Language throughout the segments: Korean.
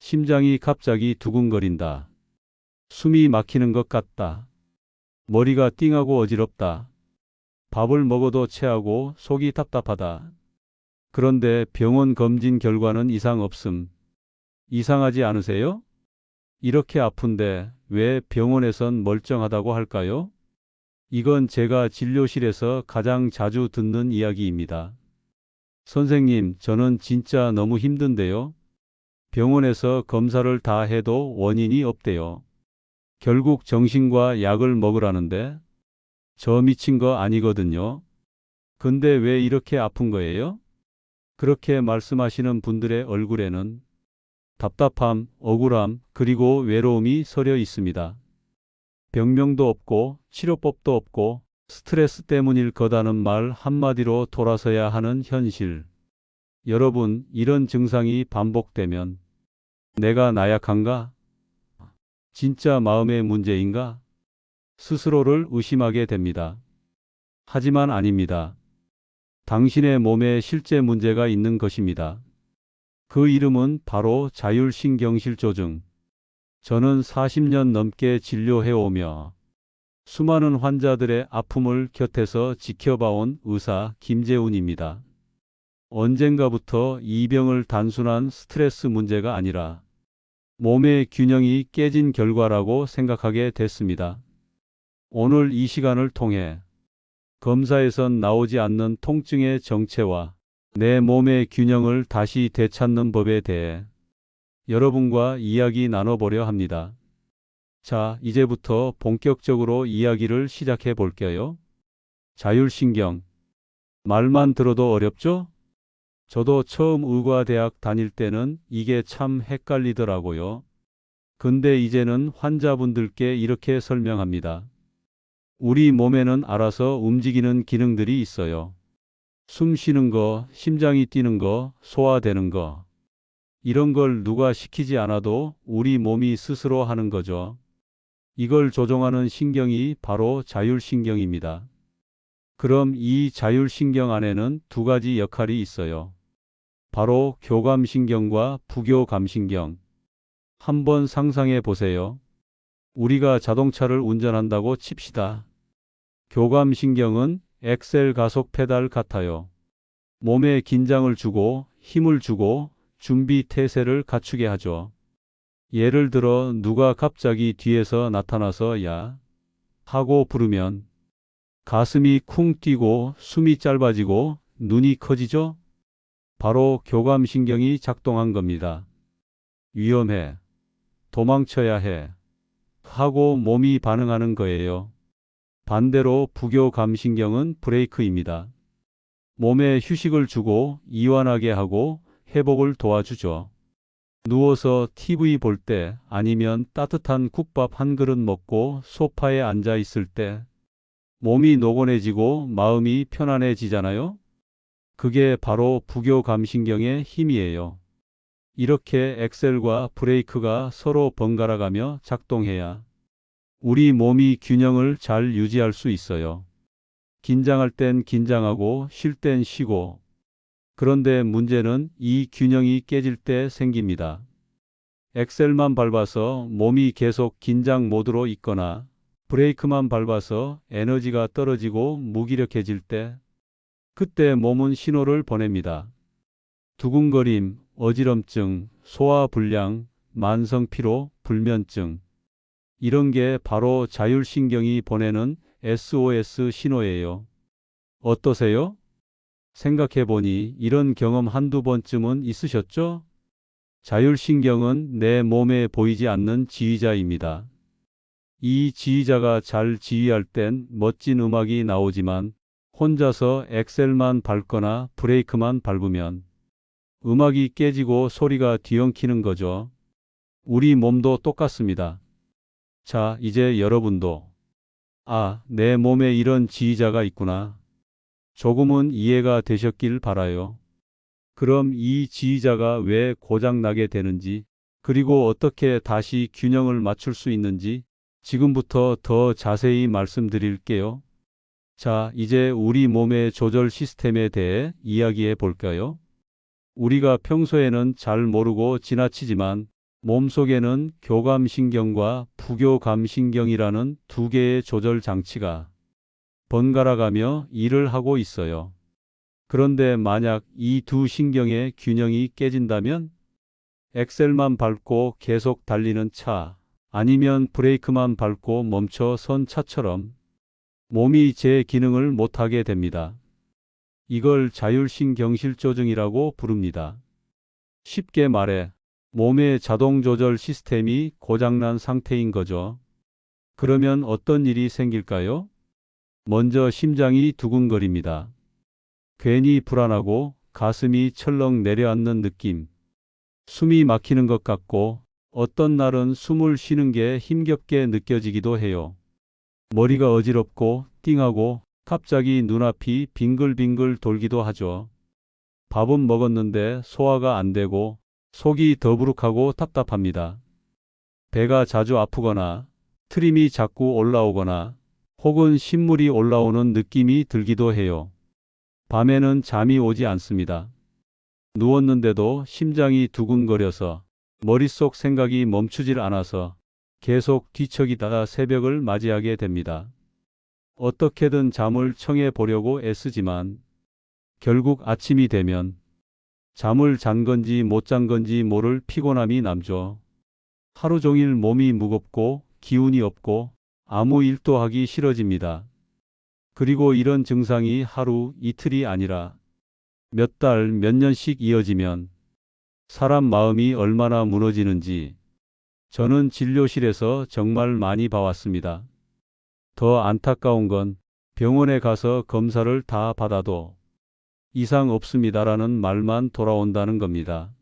심장이 갑자기 두근거린다. 숨이 막히는 것 같다. 머리가 띵하고 어지럽다. 밥을 먹어도 체하고 속이 답답하다. 그런데 병원 검진 결과는 이상 없음. 이상하지 않으세요? 이렇게 아픈데 왜 병원에선 멀쩡하다고 할까요? 이건 제가 진료실에서 가장 자주 듣는 이야기입니다. 선생님, 저는 진짜 너무 힘든데요. 병원에서 검사를 다 해도 원인이 없대요. 결국 정신과 약을 먹으라는데 저 미친 거 아니거든요. 근데 왜 이렇게 아픈 거예요? 그렇게 말씀하시는 분들의 얼굴에는 답답함, 억울함, 그리고 외로움이 서려 있습니다. 병명도 없고 치료법도 없고 스트레스 때문일 거다는 말 한마디로 돌아서야 하는 현실. 여러분, 이런 증상이 반복되면 내가 나약한가? 진짜 마음의 문제인가? 스스로를 의심하게 됩니다. 하지만 아닙니다. 당신의 몸에 실제 문제가 있는 것입니다. 그 이름은 바로 자율신경실조증. 저는 40년 넘게 진료해오며 수많은 환자들의 아픔을 곁에서 지켜봐온 의사 김재훈입니다. 언젠가부터 이 병을 단순한 스트레스 문제가 아니라 몸의 균형이 깨진 결과라고 생각하게 됐습니다. 오늘 이 시간을 통해 검사에선 나오지 않는 통증의 정체와 내 몸의 균형을 다시 되찾는 법에 대해 여러분과 이야기 나눠보려 합니다. 자, 이제부터 본격적으로 이야기를 시작해 볼게요. 자율신경. 말만 들어도 어렵죠? 저도 처음 의과대학 다닐 때는 이게 참 헷갈리더라고요. 근데 이제는 환자분들께 이렇게 설명합니다. 우리 몸에는 알아서 움직이는 기능들이 있어요. 숨 쉬는 거, 심장이 뛰는 거, 소화되는 거. 이런 걸 누가 시키지 않아도 우리 몸이 스스로 하는 거죠. 이걸 조종하는 신경이 바로 자율신경입니다. 그럼 이 자율신경 안에는 두 가지 역할이 있어요. 바로 교감신경과 부교감신경. 한번 상상해 보세요. 우리가 자동차를 운전한다고 칩시다. 교감신경은 엑셀 가속 페달 같아요. 몸에 긴장을 주고 힘을 주고 준비 태세를 갖추게 하죠. 예를 들어 누가 갑자기 뒤에서 나타나서 야 하고 부르면 가슴이 쿵 뛰고 숨이 짧아지고 눈이 커지죠? 바로 교감신경이 작동한 겁니다. 위험해. 도망쳐야 해. 하고 몸이 반응하는 거예요. 반대로 부교감신경은 브레이크입니다. 몸에 휴식을 주고 이완하게 하고 회복을 도와주죠. 누워서 TV 볼 때 아니면 따뜻한 국밥 한 그릇 먹고 소파에 앉아 있을 때 몸이 노곤해지고 마음이 편안해지잖아요. 그게 바로 부교감신경의 힘이에요. 이렇게 엑셀과 브레이크가 서로 번갈아가며 작동해야 우리 몸이 균형을 잘 유지할 수 있어요. 긴장할 땐 긴장하고 쉴 땐 쉬고. 그런데 문제는 이 균형이 깨질 때 생깁니다. 엑셀만 밟아서 몸이 계속 긴장 모드로 있거나 브레이크만 밟아서 에너지가 떨어지고 무기력해질 때 그때 몸은 신호를 보냅니다. 두근거림, 어지럼증, 소화불량, 만성피로, 불면증. 이런 게 바로 자율신경이 보내는 SOS 신호예요. 어떠세요? 생각해보니 이런 경험 한두 번쯤은 있으셨죠? 자율신경은 내 몸에 보이지 않는 지휘자입니다. 이 지휘자가 잘 지휘할 땐 멋진 음악이 나오지만 혼자서 엑셀만 밟거나 브레이크만 밟으면 음악이 깨지고 소리가 뒤엉키는 거죠. 우리 몸도 똑같습니다. 자, 이제 여러분도 내 몸에 이런 지휘자가 있구나. 조금은 이해가 되셨길 바라요. 그럼 이 지휘자가 왜 고장나게 되는지, 그리고 어떻게 다시 균형을 맞출 수 있는지 지금부터 더 자세히 말씀드릴게요. 자, 이제 우리 몸의 조절 시스템에 대해 이야기해 볼까요? 우리가 평소에는 잘 모르고 지나치지만 몸속에는 교감신경과 부교감신경이라는 두 개의 조절 장치가 번갈아가며 일을 하고 있어요. 그런데 만약 이 두 신경의 균형이 깨진다면 엑셀만 밟고 계속 달리는 차, 아니면 브레이크만 밟고 멈춰 선 차처럼 몸이 제 기능을 못하게 됩니다. 이걸 자율신경실조증이라고 부릅니다. 쉽게 말해 몸의 자동 조절 시스템이 고장난 상태인 거죠. 그러면 어떤 일이 생길까요? 먼저 심장이 두근거립니다. 괜히 불안하고 가슴이 철렁 내려앉는 느낌, 숨이 막히는 것 같고 어떤 날은 숨을 쉬는 게 힘겹게 느껴지기도 해요. 머리가 어지럽고 띵하고 갑자기 눈앞이 빙글빙글 돌기도 하죠. 밥은 먹었는데 소화가 안 되고 속이 더부룩하고 답답합니다. 배가 자주 아프거나 트림이 자꾸 올라오거나 혹은 신물이 올라오는 느낌이 들기도 해요. 밤에는 잠이 오지 않습니다. 누웠는데도 심장이 두근거려서 머릿속 생각이 멈추질 않아서 계속 뒤척이다가 새벽을 맞이하게 됩니다. 어떻게든 잠을 청해 보려고 애쓰지만 결국 아침이 되면 잠을 잔 건지 못 잔 건지 모를 피곤함이 남죠. 하루 종일 몸이 무겁고 기운이 없고 아무 일도 하기 싫어집니다. 그리고 이런 증상이 하루 이틀이 아니라 몇 달, 몇 년씩 이어지면 사람 마음이 얼마나 무너지는지 저는 진료실에서 정말 많이 봐왔습니다. 더 안타까운 건 병원에 가서 검사를 다 받아도 이상 없습니다라는 말만 돌아온다는 겁니다.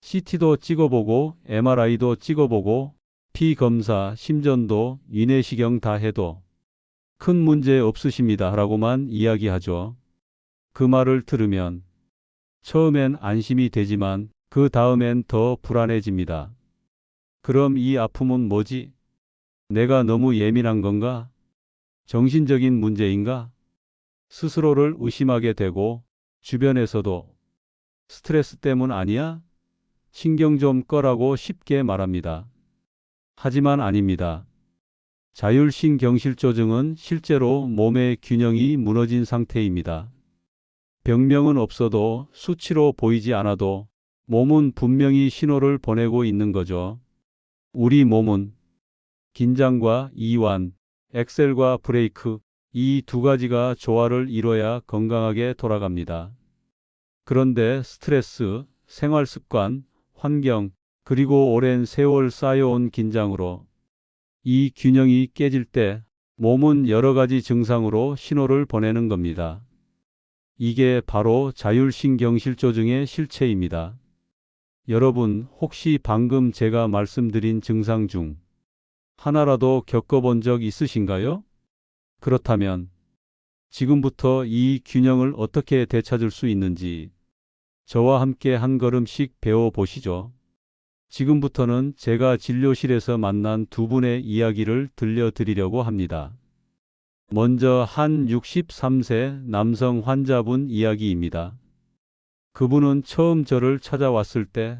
CT도 찍어보고 MRI도 찍어보고 피 검사, 심전도, 위내시경 다 해도 큰 문제 없으십니다 라고만 이야기하죠. 그 말을 들으면 처음엔 안심이 되지만 그 다음엔 더 불안해집니다. 그럼 이 아픔은 뭐지? 내가 너무 예민한 건가? 정신적인 문제인가? 스스로를 의심하게 되고 주변에서도 스트레스 때문 아니야? 신경 좀 꺼라고 쉽게 말합니다. 하지만 아닙니다. 자율신경실조증은 실제로 몸의 균형이 무너진 상태입니다. 병명은 없어도 수치로 보이지 않아도 몸은 분명히 신호를 보내고 있는 거죠. 우리 몸은 긴장과 이완, 엑셀과 브레이크, 이 두 가지가 조화를 이뤄야 건강하게 돌아갑니다. 그런데 스트레스, 생활습관, 환경, 그리고 오랜 세월 쌓여온 긴장으로 이 균형이 깨질 때 몸은 여러 가지 증상으로 신호를 보내는 겁니다. 이게 바로 자율신경실조증의 실체입니다. 여러분, 혹시 방금 제가 말씀드린 증상 중 하나라도 겪어본 적 있으신가요? 그렇다면 지금부터 이 균형을 어떻게 되찾을 수 있는지 저와 함께 한 걸음씩 배워보시죠. 지금부터는 제가 진료실에서 만난 두 분의 이야기를 들려드리려고 합니다. 먼저 한 63세 남성 환자분 이야기입니다. 그분은 처음 저를 찾아왔을 때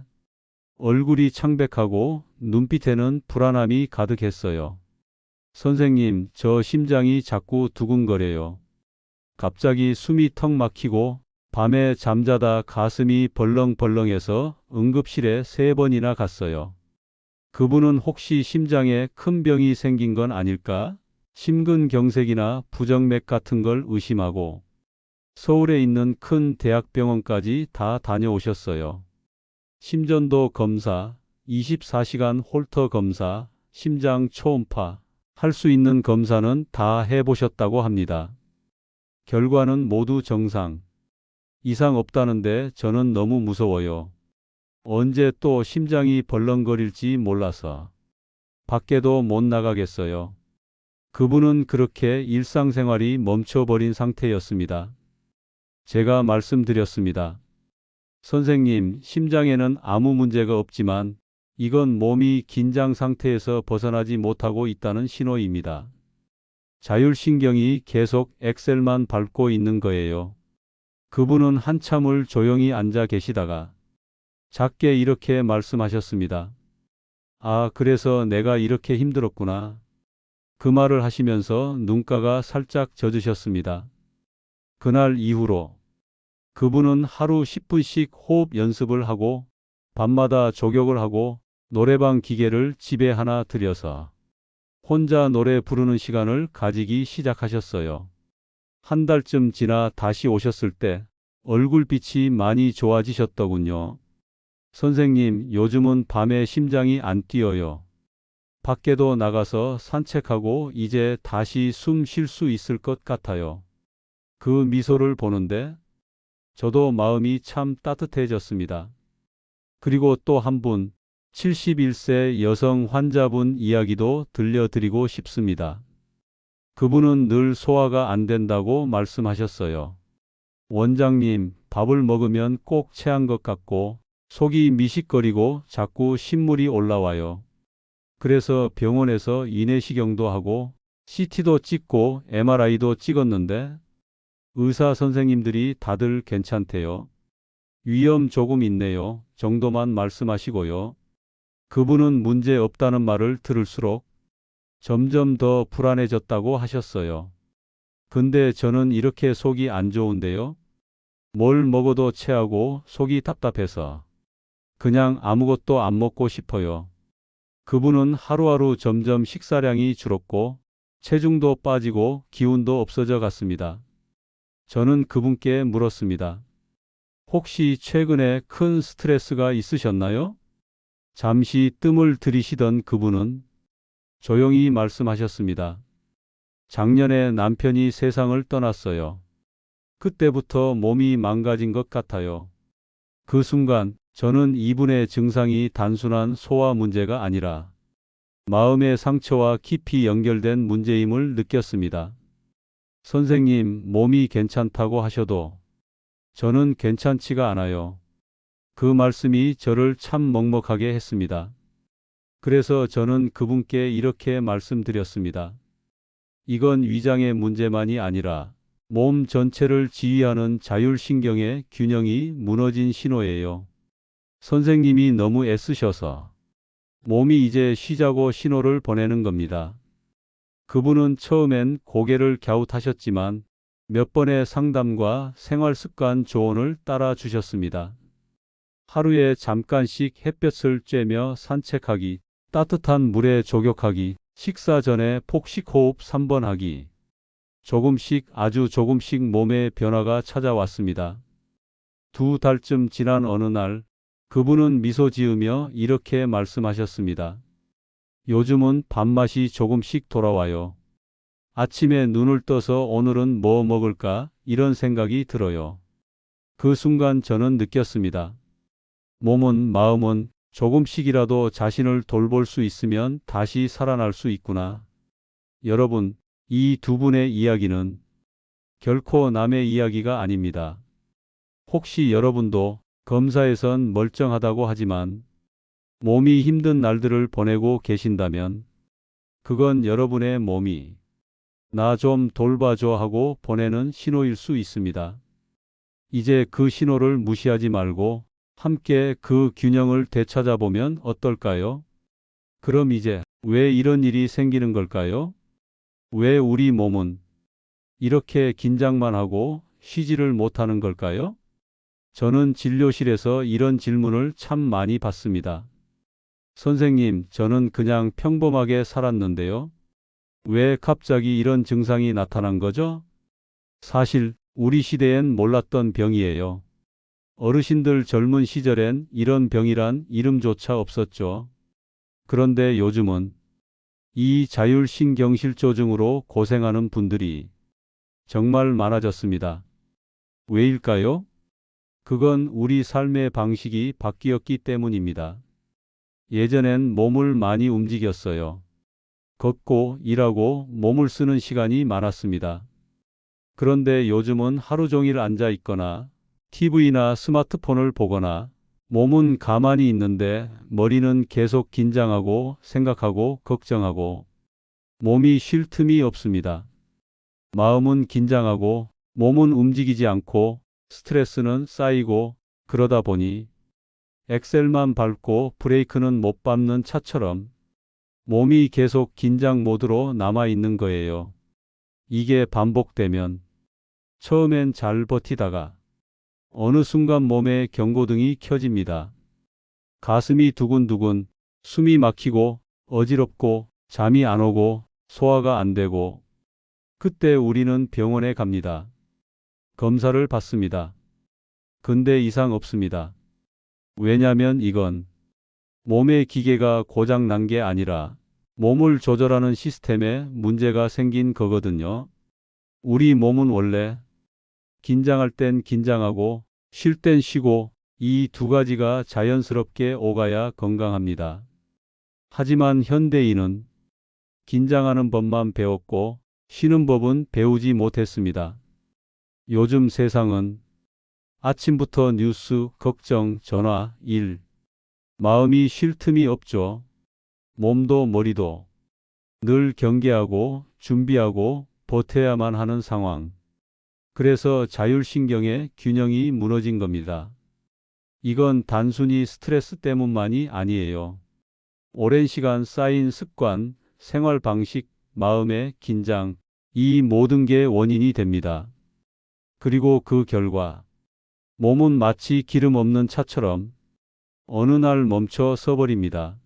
얼굴이 창백하고 눈빛에는 불안함이 가득했어요. 선생님, 저 심장이 자꾸 두근거려요. 갑자기 숨이 턱 막히고 밤에 잠자다 가슴이 벌렁벌렁해서 응급실에 3번이나 갔어요. 그분은 혹시 심장에 큰 병이 생긴 건 아닐까? 심근경색이나 부정맥 같은 걸 의심하고 서울에 있는 큰 대학병원까지 다 다녀오셨어요. 심전도 검사, 24시간 홀터 검사, 심장 초음파, 할 수 있는 검사는 다 해보셨다고 합니다. 결과는 모두 정상. 이상 없다는데 저는 너무 무서워요. 언제 또 심장이 벌렁거릴지 몰라서 밖에도 못 나가겠어요. 그분은 그렇게 일상생활이 멈춰버린 상태였습니다. 제가 말씀드렸습니다. 선생님, 심장에는 아무 문제가 없지만 이건 몸이 긴장 상태에서 벗어나지 못하고 있다는 신호입니다. 자율신경이 계속 엑셀만 밟고 있는 거예요. 그분은 한참을 조용히 앉아 계시다가 작게 이렇게 말씀하셨습니다. 아, 그래서 내가 이렇게 힘들었구나. 그 말을 하시면서 눈가가 살짝 젖으셨습니다. 그날 이후로 그분은 하루 10분씩 호흡 연습을 하고 밤마다 조격을 하고 노래방 기계를 집에 하나 들여서 혼자 노래 부르는 시간을 가지기 시작하셨어요. 한 달쯤 지나 다시 오셨을 때 얼굴빛이 많이 좋아지셨더군요. 선생님, 요즘은 밤에 심장이 안 뛰어요. 밖에도 나가서 산책하고 이제 다시 숨 쉴 수 있을 것 같아요. 그 미소를 보는데 저도 마음이 참 따뜻해졌습니다. 그리고 또 한 분, 71세 여성 환자분 이야기도 들려드리고 싶습니다. 그분은 늘 소화가 안 된다고 말씀하셨어요. 원장님, 밥을 먹으면 꼭 체한 것 같고 속이 미식거리고 자꾸 신물이 올라와요. 그래서 병원에서 이내시경도 하고 CT도 찍고 MRI도 찍었는데 의사 선생님들이 다들 괜찮대요. 위험 조금 있네요. 정도만 말씀하시고요. 그분은 문제 없다는 말을 들을수록 점점 더 불안해졌다고 하셨어요. 근데 저는 이렇게 속이 안 좋은데요. 뭘 먹어도 체하고 속이 답답해서 그냥 아무것도 안 먹고 싶어요. 그분은 하루하루 점점 식사량이 줄었고 체중도 빠지고 기운도 없어져 갔습니다. 저는 그분께 물었습니다. 혹시 최근에 큰 스트레스가 있으셨나요? 잠시 뜸을 들이시던 그분은 조용히 말씀하셨습니다. 작년에 남편이 세상을 떠났어요. 그때부터 몸이 망가진 것 같아요. 그 순간 저는 이분의 증상이 단순한 소화 문제가 아니라 마음의 상처와 깊이 연결된 문제임을 느꼈습니다. 선생님, 몸이 괜찮다고 하셔도 저는 괜찮지가 않아요. 그 말씀이 저를 참 먹먹하게 했습니다. 그래서 저는 그분께 이렇게 말씀드렸습니다. 이건 위장의 문제만이 아니라 몸 전체를 지휘하는 자율신경의 균형이 무너진 신호예요. 선생님이 너무 애쓰셔서 몸이 이제 쉬자고 신호를 보내는 겁니다. 그분은 처음엔 고개를 갸웃하셨지만 몇 번의 상담과 생활습관 조언을 따라 주셨습니다. 하루에 잠깐씩 햇볕을 쬐며 산책하기, 따뜻한 물에 조격하기, 식사 전에 폭식호흡 3번 하기. 조금씩 아주 조금씩 몸에 변화가 찾아왔습니다. 2달쯤 지난 어느 날 그분은 미소 지으며 이렇게 말씀하셨습니다. 요즘은 밥맛이 조금씩 돌아와요. 아침에 눈을 떠서 오늘은 뭐 먹을까 이런 생각이 들어요. 그 순간 저는 느꼈습니다. 몸은 마음은 조금씩이라도 자신을 돌볼 수 있으면 다시 살아날 수 있구나. 여러분, 이 두 분의 이야기는 결코 남의 이야기가 아닙니다. 혹시 여러분도 검사에선 멀쩡하다고 하지만 몸이 힘든 날들을 보내고 계신다면 그건 여러분의 몸이 나 좀 돌봐줘 하고 보내는 신호일 수 있습니다. 이제 그 신호를 무시하지 말고 함께 그 균형을 되찾아보면 어떨까요? 그럼 이제 왜 이런 일이 생기는 걸까요? 왜 우리 몸은 이렇게 긴장만 하고 쉬지를 못하는 걸까요? 저는 진료실에서 이런 질문을 참 많이 받습니다. 선생님, 저는 그냥 평범하게 살았는데요. 왜 갑자기 이런 증상이 나타난 거죠? 사실 우리 시대엔 몰랐던 병이에요. 어르신들 젊은 시절엔 이런 병이란 이름조차 없었죠. 그런데 요즘은 이 자율신경실조증으로 고생하는 분들이 정말 많아졌습니다. 왜일까요? 그건 우리 삶의 방식이 바뀌었기 때문입니다. 예전엔 몸을 많이 움직였어요. 걷고 일하고 몸을 쓰는 시간이 많았습니다. 그런데 요즘은 하루 종일 앉아 있거나 TV나 스마트폰을 보거나 몸은 가만히 있는데 머리는 계속 긴장하고 생각하고 걱정하고 몸이 쉴 틈이 없습니다. 마음은 긴장하고 몸은 움직이지 않고 스트레스는 쌓이고 그러다 보니 엑셀만 밟고 브레이크는 못 밟는 차처럼 몸이 계속 긴장 모드로 남아 있는 거예요. 이게 반복되면 처음엔 잘 버티다가 어느 순간 몸에 경고등이 켜집니다. 가슴이 두근두근, 숨이 막히고 어지럽고 잠이 안 오고 소화가 안 되고 그때 우리는 병원에 갑니다. 검사를 받습니다. 근데 이상 없습니다. 왜냐면 이건 몸의 기계가 고장 난 게 아니라 몸을 조절하는 시스템에 문제가 생긴 거거든요. 우리 몸은 원래 긴장할 땐 긴장하고 쉴 땐 쉬고 이 두 가지가 자연스럽게 오가야 건강합니다. 하지만 현대인은 긴장하는 법만 배웠고 쉬는 법은 배우지 못했습니다. 요즘 세상은 아침부터 뉴스, 걱정, 전화, 일, 마음이 쉴 틈이 없죠. 몸도 머리도 늘 경계하고 준비하고 버텨야만 하는 상황. 그래서 자율신경의 균형이 무너진 겁니다. 이건 단순히 스트레스 때문만이 아니에요. 오랜 시간 쌓인 습관, 생활 방식, 마음의 긴장, 이 모든 게 원인이 됩니다. 그리고 그 결과 몸은 마치 기름 없는 차처럼 어느 날 멈춰 서버립니다.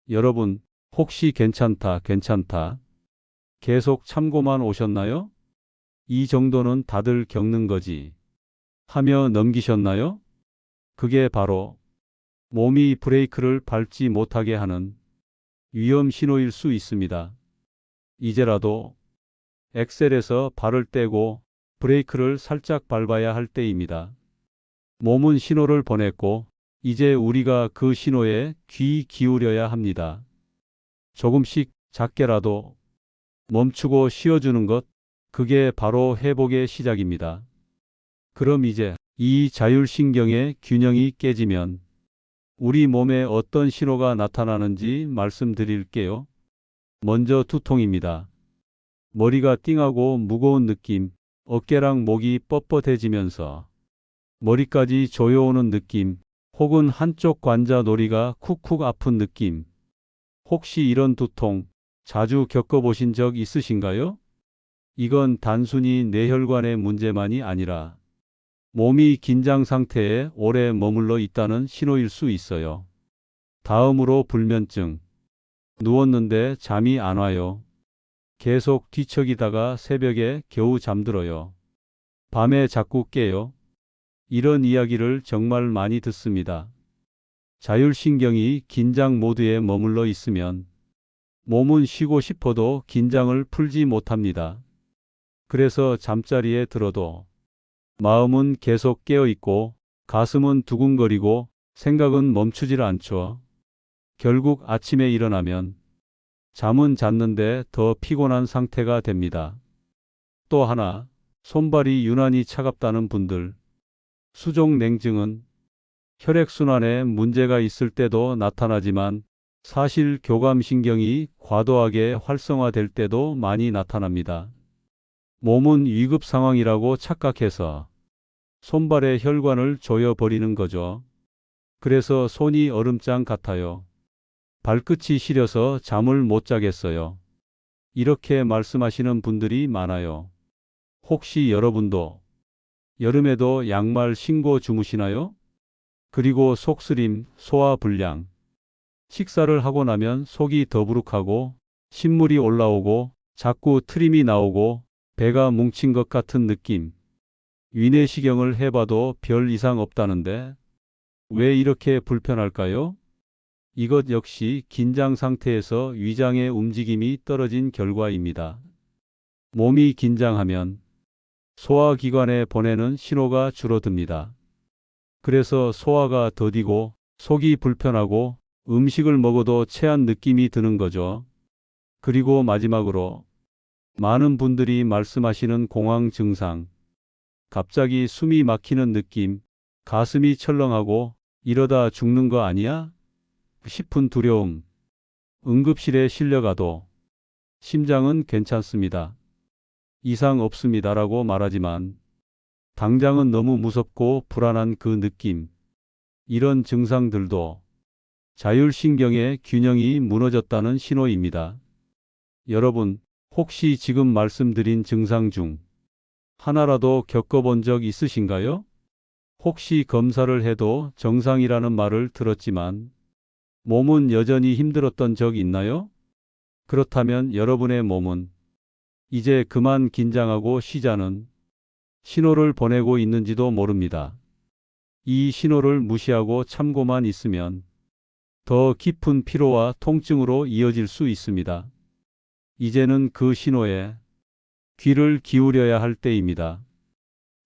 여러분, 혹시 괜찮다, 괜찮다. 계속 참고만 오셨나요? 이 정도는 다들 겪는 거지. 하며 넘기셨나요? 그게 바로 몸이 브레이크를 밟지 못하게 하는 위험 신호일 수 있습니다. 이제라도 엑셀에서 발을 떼고 브레이크를 살짝 밟아야 할 때입니다. 몸은 신호를 보냈고 이제 우리가 그 신호에 귀 기울여야 합니다. 조금씩 작게라도 멈추고 쉬어주는 것, 그게 바로 회복의 시작입니다. 그럼 이제 이 자율신경의 균형이 깨지면 우리 몸에 어떤 신호가 나타나는지 말씀드릴게요. 먼저 두통입니다. 머리가 띵하고 무거운 느낌, 어깨랑 목이 뻣뻣해지면서 머리까지 조여오는 느낌, 혹은 한쪽 관자 놀이가 쿡쿡 아픈 느낌. 혹시 이런 두통 자주 겪어보신 적 있으신가요? 이건 단순히 뇌혈관의 문제만이 아니라 몸이 긴장 상태에 오래 머물러 있다는 신호일 수 있어요. 다음으로 불면증. 누웠는데 잠이 안 와요. 계속 뒤척이다가 새벽에 겨우 잠들어요. 밤에 자꾸 깨요. 이런 이야기를 정말 많이 듣습니다. 자율신경이 긴장 모드에 머물러 있으면 몸은 쉬고 싶어도 긴장을 풀지 못합니다. 그래서 잠자리에 들어도 마음은 계속 깨어 있고 가슴은 두근거리고 생각은 멈추질 않죠. 결국 아침에 일어나면 잠은 잤는데 더 피곤한 상태가 됩니다. 또 하나, 손발이 유난히 차갑다는 분들. 수족 냉증은 혈액순환에 문제가 있을 때도 나타나지만 사실 교감신경이 과도하게 활성화될 때도 많이 나타납니다. 몸은 위급 상황이라고 착각해서 손발의 혈관을 조여버리는 거죠. 그래서 손이 얼음장 같아요. 발끝이 시려서 잠을 못 자겠어요. 이렇게 말씀하시는 분들이 많아요. 혹시 여러분도 여름에도 양말 신고 주무시나요? 그리고 속쓰림, 소화불량. 식사를 하고 나면 속이 더부룩하고 신물이 올라오고 자꾸 트림이 나오고 배가 뭉친 것 같은 느낌. 위내시경을 해봐도 별 이상 없다는데 왜 이렇게 불편할까요? 이것 역시 긴장 상태에서 위장의 움직임이 떨어진 결과입니다. 몸이 긴장하면 소화기관에 보내는 신호가 줄어듭니다. 그래서 소화가 더디고 속이 불편하고 음식을 먹어도 체한 느낌이 드는 거죠. 그리고 마지막으로 많은 분들이 말씀하시는 공황 증상. 갑자기 숨이 막히는 느낌, 가슴이 철렁하고 이러다 죽는 거 아니야? 싶은 두려움. 응급실에 실려가도 심장은 괜찮습니다. 이상 없습니다라고 말하지만 당장은 너무 무섭고 불안한 그 느낌. 이런 증상들도 자율신경의 균형이 무너졌다는 신호입니다. 여러분, 혹시 지금 말씀드린 증상 중 하나라도 겪어본 적 있으신가요? 혹시 검사를 해도 정상이라는 말을 들었지만 몸은 여전히 힘들었던 적 있나요? 그렇다면 여러분의 몸은 이제 그만 긴장하고 쉬자는 신호를 보내고 있는지도 모릅니다. 이 신호를 무시하고 참고만 있으면 더 깊은 피로와 통증으로 이어질 수 있습니다. 이제는 그 신호에 귀를 기울여야 할 때입니다.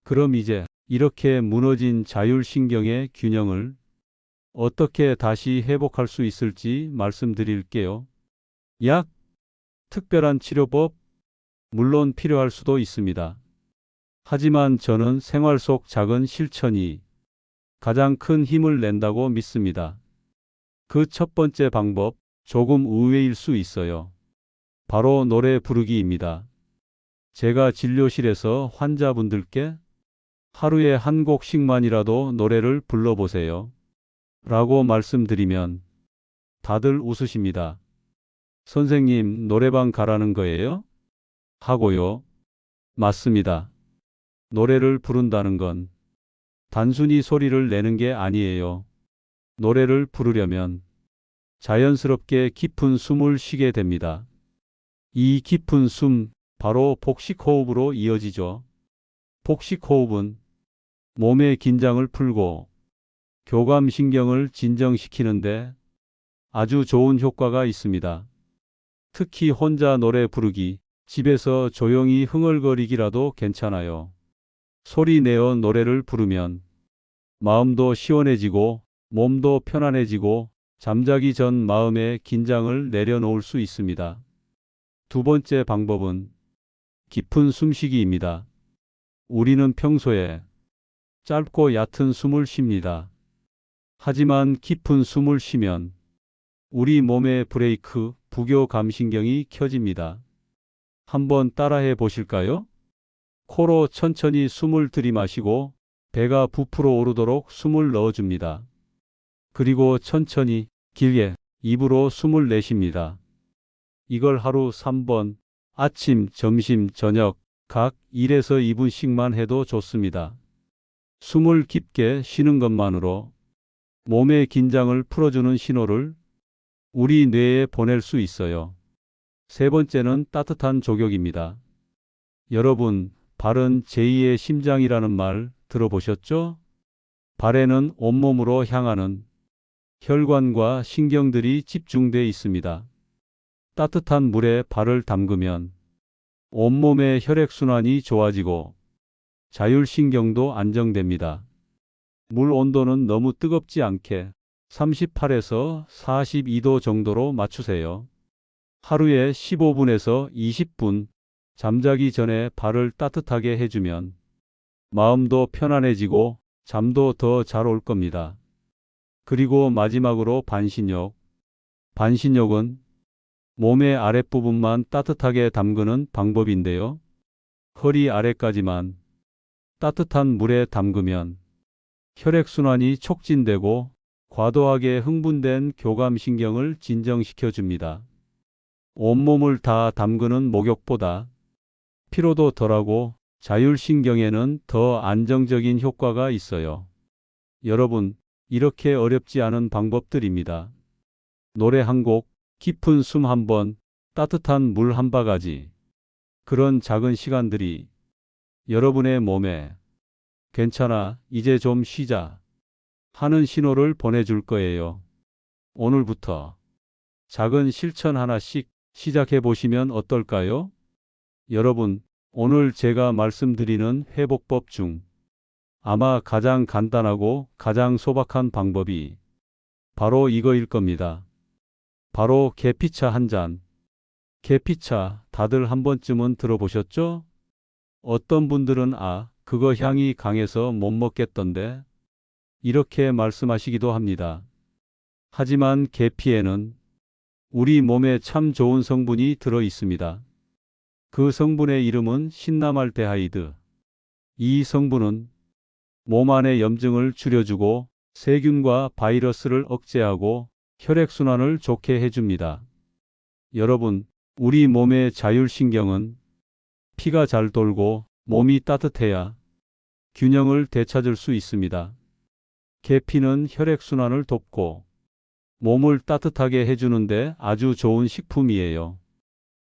그럼 이제 이렇게 무너진 자율신경의 균형을 어떻게 다시 회복할 수 있을지 말씀드릴게요. 약, 특별한 치료법, 물론 필요할 수도 있습니다. 하지만 저는 생활 속 작은 실천이 가장 큰 힘을 낸다고 믿습니다. 그 첫 번째 방법, 조금 의외일 수 있어요. 바로 노래 부르기입니다. 제가 진료실에서 환자분들께 하루에 한 곡씩만이라도 노래를 불러보세요. 라고 말씀드리면 다들 웃으십니다. 선생님, 노래방 가라는 거예요? 하고요. 맞습니다. 노래를 부른다는 건 단순히 소리를 내는 게 아니에요. 노래를 부르려면 자연스럽게 깊은 숨을 쉬게 됩니다. 이 깊은 숨, 바로 복식호흡으로 이어지죠. 복식호흡은 몸의 긴장을 풀고 교감신경을 진정시키는데 아주 좋은 효과가 있습니다. 특히 혼자 노래 부르기, 집에서 조용히 흥얼거리기라도 괜찮아요. 소리 내어 노래를 부르면 마음도 시원해지고 몸도 편안해지고 잠자기 전 마음의 긴장을 내려놓을 수 있습니다. 두 번째 방법은 깊은 숨쉬기입니다. 우리는 평소에 짧고 얕은 숨을 쉽니다. 하지만 깊은 숨을 쉬면 우리 몸의 브레이크, 부교감신경이 켜집니다. 한번 따라해 보실까요? 코로 천천히 숨을 들이마시고 배가 부풀어 오르도록 숨을 넣어줍니다. 그리고 천천히, 길게 입으로 숨을 내쉽니다. 이걸 하루 3번, 아침, 점심, 저녁 각 1에서 2분씩만 해도 좋습니다. 숨을 깊게 쉬는 것만으로 몸의 긴장을 풀어주는 신호를 우리 뇌에 보낼 수 있어요. 세 번째는 따뜻한 족욕입니다. 여러분, 발은 제2의 심장이라는 말 들어보셨죠? 발에는 온몸으로 향하는 혈관과 신경들이 집중돼 있습니다. 따뜻한 물에 발을 담그면 온몸의 혈액순환이 좋아지고 자율신경도 안정됩니다. 물 온도는 너무 뜨겁지 않게 38에서 42도 정도로 맞추세요. 하루에 15분에서 20분 잠자기 전에 발을 따뜻하게 해주면 마음도 편안해지고 잠도 더 잘 올 겁니다. 그리고 마지막으로 반신욕. 반신욕은 몸의 아랫부분만 따뜻하게 담그는 방법인데요. 허리 아래까지만 따뜻한 물에 담그면 혈액순환이 촉진되고 과도하게 흥분된 교감신경을 진정시켜 줍니다. 온몸을 다 담그는 목욕보다 피로도 덜하고 자율신경에는 더 안정적인 효과가 있어요. 여러분, 이렇게 어렵지 않은 방법들입니다. 노래 한 곡, 깊은 숨 한 번, 따뜻한 물 한 바가지. 그런 작은 시간들이 여러분의 몸에 괜찮아, 이제 좀 쉬자 하는 신호를 보내줄 거예요. 오늘부터 작은 실천 하나씩 시작해 보시면 어떨까요? 여러분, 오늘 제가 말씀드리는 회복법 중 아마 가장 간단하고 가장 소박한 방법이 바로 이거일 겁니다. 바로 계피차 한 잔. 계피차 다들 한 번쯤은 들어보셨죠? 어떤 분들은 그거 향이 강해서 못 먹겠던데 이렇게 말씀하시기도 합니다. 하지만 계피에는 우리 몸에 참 좋은 성분이 들어 있습니다. 그 성분의 이름은 신라말데하이드. 이 성분은 몸 안의 염증을 줄여주고 세균과 바이러스를 억제하고 혈액순환을 좋게 해줍니다. 여러분, 우리 몸의 자율신경은 피가 잘 돌고 몸이 따뜻해야 균형을 되찾을 수 있습니다. 계피는 혈액순환을 돕고 몸을 따뜻하게 해주는데 아주 좋은 식품이에요.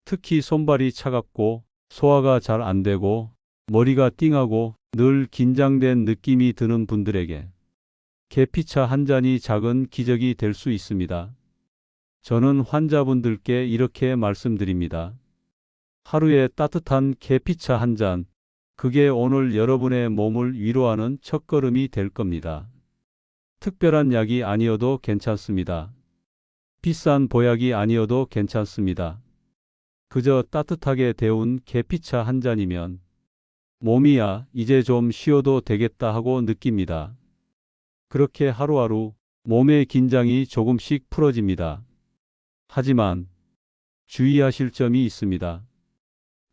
특히 손발이 차갑고 소화가 잘 안 되고 머리가 띵하고 늘 긴장된 느낌이 드는 분들에게 계피차 한 잔이 작은 기적이 될 수 있습니다. 저는 환자분들께 이렇게 말씀드립니다. 하루에 따뜻한 계피차 한 잔, 그게 오늘 여러분의 몸을 위로하는 첫걸음이 될 겁니다. 특별한 약이 아니어도 괜찮습니다. 비싼 보약이 아니어도 괜찮습니다. 그저 따뜻하게 데운 계피차 한 잔이면 몸이야 이제 좀 쉬어도 되겠다 하고 느낍니다. 그렇게 하루하루 몸의 긴장이 조금씩 풀어집니다. 하지만 주의하실 점이 있습니다.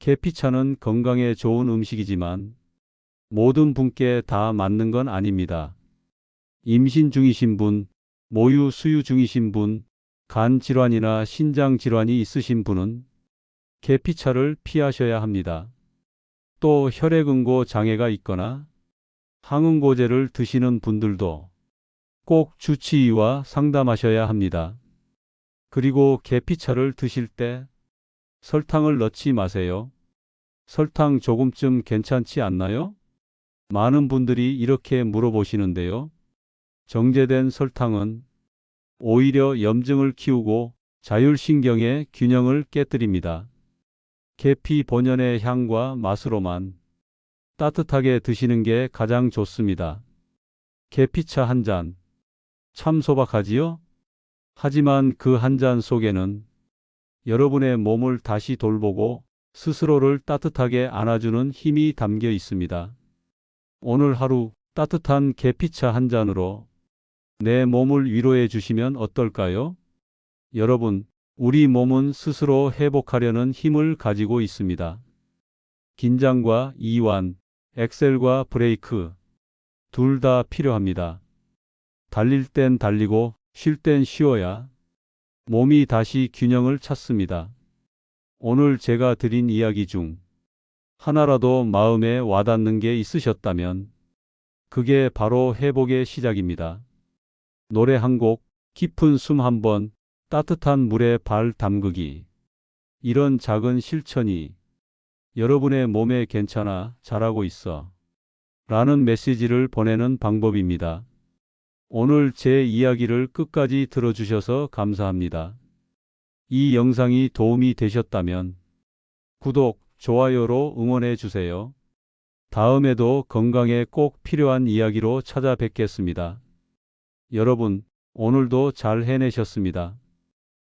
계피차는 건강에 좋은 음식이지만 모든 분께 다 맞는 건 아닙니다. 임신 중이신 분, 모유 수유 중이신 분, 간 질환이나 신장 질환이 있으신 분은 계피차를 피하셔야 합니다. 또 혈액응고 장애가 있거나 항응고제를 드시는 분들도 꼭 주치의와 상담하셔야 합니다. 그리고 계피차를 드실 때 설탕을 넣지 마세요. 설탕 조금쯤 괜찮지 않나요? 많은 분들이 이렇게 물어보시는데요. 정제된 설탕은 오히려 염증을 키우고 자율신경의 균형을 깨뜨립니다. 계피 본연의 향과 맛으로만 따뜻하게 드시는 게 가장 좋습니다. 계피차 한 잔, 참 소박하지요? 하지만 그 한 잔 속에는 여러분의 몸을 다시 돌보고 스스로를 따뜻하게 안아주는 힘이 담겨 있습니다. 오늘 하루 따뜻한 계피차 한 잔으로 내 몸을 위로해 주시면 어떨까요? 여러분, 우리 몸은 스스로 회복하려는 힘을 가지고 있습니다. 긴장과 이완, 엑셀과 브레이크, 둘 다 필요합니다. 달릴 땐 달리고 쉴 땐 쉬어야 몸이 다시 균형을 찾습니다. 오늘 제가 드린 이야기 중 하나라도 마음에 와닿는 게 있으셨다면 그게 바로 회복의 시작입니다. 노래 한 곡, 깊은 숨 한 번, 따뜻한 물에 발 담그기. 이런 작은 실천이 여러분의 몸에 괜찮아, 잘하고 있어 라는 메시지를 보내는 방법입니다. 오늘 제 이야기를 끝까지 들어주셔서 감사합니다. 이 영상이 도움이 되셨다면 구독, 좋아요로 응원해 주세요. 다음에도 건강에 꼭 필요한 이야기로 찾아뵙겠습니다. 여러분, 오늘도 잘 해내셨습니다.